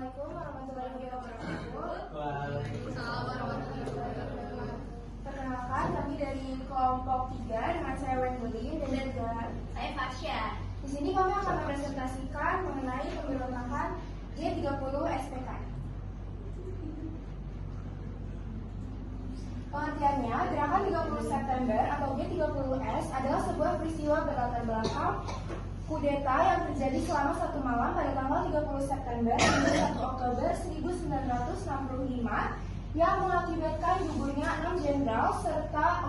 Assalamualaikum warahmatullahi wabarakatuh. Waalaikumsalam warahmatullahi wabarakatuh. Perkenalkan, kami dari kelompok 3 dengan saya Wendelin dan juga Saya Fasya. di sini kami akan mempresentasikan mengenai pemberontakan G30 SPKI. Pengertiannya, gerakan 30 September atau G30S adalah sebuah peristiwa berlatar belakang kudeta yang terjadi selama satu malam pada tanggal 30 September hingga 1 Oktober 1965 yang mengakibatkan gugurnya 6 jenderal serta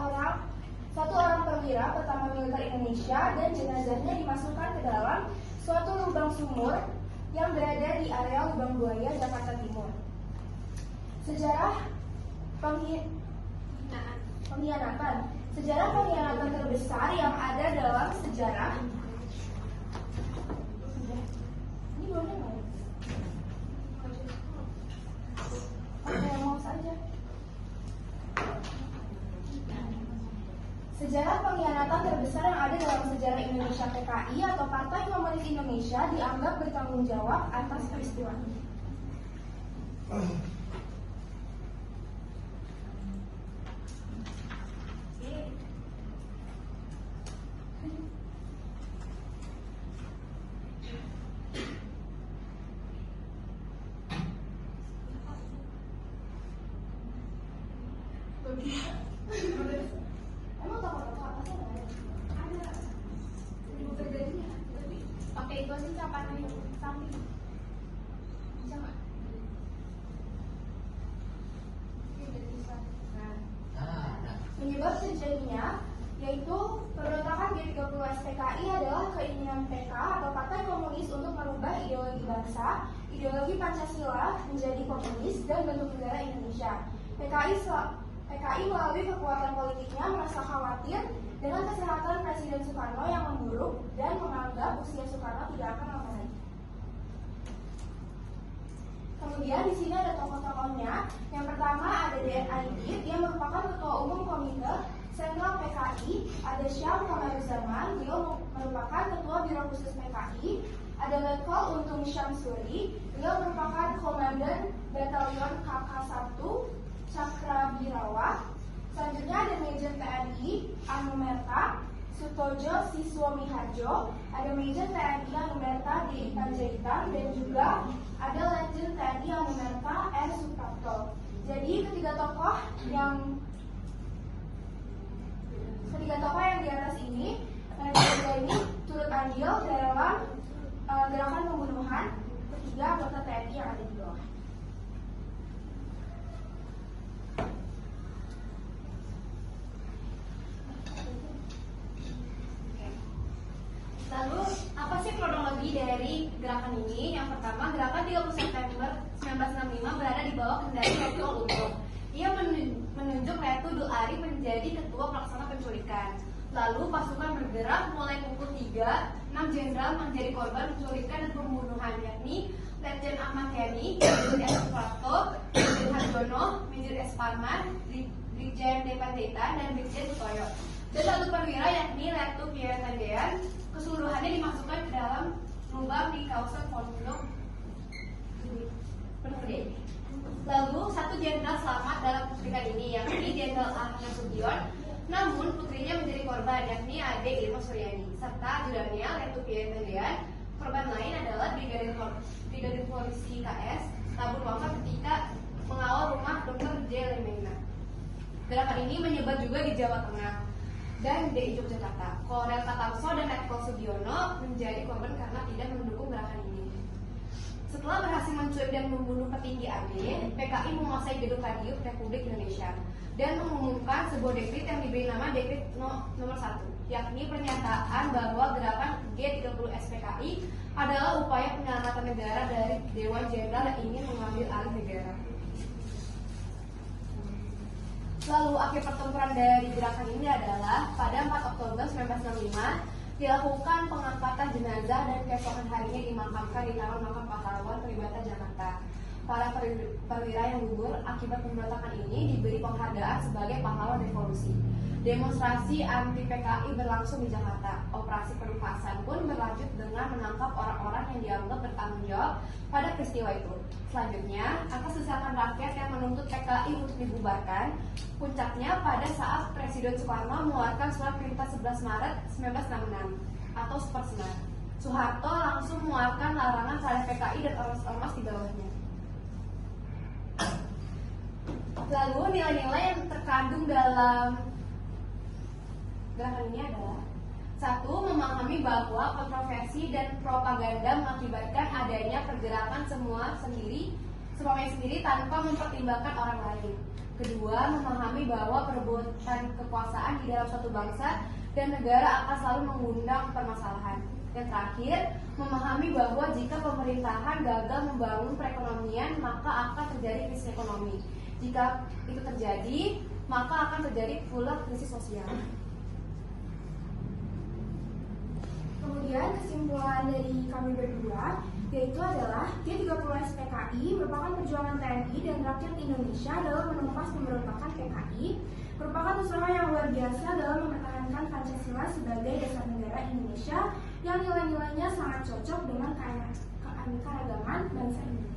satu orang perwira pertama militer Indonesia dan jenazahnya dimasukkan ke dalam suatu lubang sumur yang berada di area Lubang Buaya, Jakarta Timur. Sejarah pengkhianatan terbesar yang ada dalam sejarah ini boleh nggak? Oke, mau saja. Sejarah pengkhianatan terbesar yang ada dalam sejarah Indonesia PKI atau Partai Komunis Indonesia dianggap bertanggung jawab atas peristiwa ini. Emang toko-toko apa sih ada? Ada. Ibu terjadinya. Oke, itu sih capatannya samping. Bisa nggak? Oke, jadi bisa. Penyebab terjadinya yaitu pemberontakan G30 SPKI adalah keinginan PK atau Partai Komunis untuk merubah ideologi bangsa, ideologi Pancasila menjadi komunis dan bentuk negara Indonesia. PKI melalui kekuatan politiknya merasa khawatir dengan kesehatan Presiden Soekarno yang memburuk dan menganggap usia Soekarno tidak akan lama lagi. Kemudian di sini ada tokoh-tokohnya. Yang pertama ada D.N. Aidit, dia merupakan ketua umum komite sentral PKI. Ada Syam Kamaruzaman, beliau merupakan ketua biro khusus PKI. Ada Letkol Untung Syamsuri, beliau merupakan komandan batalion KK1 Cakrabirawa. Selanjutnya ada Major TNI Anumerta Sutojo Siswomiharjo, ada Major TNI Anumerta D. Panjaitan, dan juga ada Legend TNI Anumerta R. Suprapto. Jadi ketiga tokoh yang di atas ini, turut andil dalam gerakan pembunuhan ketiga anggota TNI yang ada di bawah. Lalu, apa sih kronologi dari gerakan ini? Yang pertama, gerakan 30 September 1965 berada di bawah kendali Letkol Untung. Ia menunjuk Letu Dul Ari menjadi ketua pelaksana penculikan. Lalu pasukan bergerak mulai pukul 3, 6 jenderal menjadi korban penculikan dan pembunuhan, yakni Letjen Ahmad Yani, Major S. Suprapto, Major Harjono, Major S. Parman, Brigjen D. Panjaitan, dan Brigjen Sutoyo. Dan satu perwira yakni Letu Pierre Tandean, keseluruhannya dimasukkan ke dalam lubang di kawasan Pondok Gede. Lalu satu jenderal selamat dalam penculikan ini yakni Jenderal Ahmad Sugion, namun putrinya menjadi korban yakni Ade Irma Suryani, serta ajudannya Letu Pierre Tandean. Korban lain adalah Brigadir Polisi KS tabur wafat ketika mengawal rumah Dr. J. Lemena. Gerakan ini menyebar juga di Jawa Tengah dan di Yogyakarta. Kolonel Katamso dan Letkol Sugiono menjadi korban karena tidak mendukung gerakan ini. Setelah berhasil menculik dan membunuh petinggi AD, PKI menguasai gedung Kadif Republik Indonesia dan mengumumkan sebuah dekret yang diberi nama Dekret Nomor 1, yakni pernyataan bahwa gerakan G30 SPKI adalah upaya penyelamatan negara dari Dewan Jenderal yang ingin mengambil alih negara. Lalu akhir pertempuran dari gerakan ini adalah pada 4 Oktober 1965 dilakukan pengangkatan jenazah dan keesokan harinya dimakamkan di Taman Makam Pahlawan Kalibata, Jakarta. para perwira yang gugur akibat pemberontakan ini diberi penghargaan sebagai pahlawan revolusi. Demonstrasi anti PKI berlangsung di Jakarta. Operasi penumpasan pun berlanjut dengan menangkap orang-orang yang dianggap bertanggung jawab pada peristiwa itu. Selanjutnya, atas desakan rakyat yang menuntut PKI untuk dibubarkan, puncaknya pada saat Presiden Soekarno mengeluarkan surat perintah 11 Maret 1966 atau Supersenar. Soeharto langsung mengeluarkan larangan terhadap PKI dan ormas-ormas di bawahnya. Lalu nilai-nilai yang terkandung dalam gerakan ini adalah: 1. Memahami bahwa kontroversi dan propaganda mengakibatkan adanya pergerakan semuanya sendiri tanpa mempertimbangkan orang lain. 2. Memahami bahwa perebutan kekuasaan di dalam suatu bangsa dan negara akan selalu mengundang permasalahan. Yang terakhir, memahami bahwa jika pemerintahan gagal membangun perekonomian, maka akan terjadi krisis ekonomi. Jika itu terjadi, maka akan terjadi pula krisis sosial. Kemudian kesimpulan dari kami berdua yaitu adalah G30S PKI merupakan perjuangan TNI dan rakyat Indonesia dalam menumpas pemberontakan PKI, merupakan usaha yang luar biasa dalam mempertahankan Pancasila sebagai dasar negara Indonesia yang nilai-nilainya sangat cocok dengan keanekaragaman bangsa Indonesia.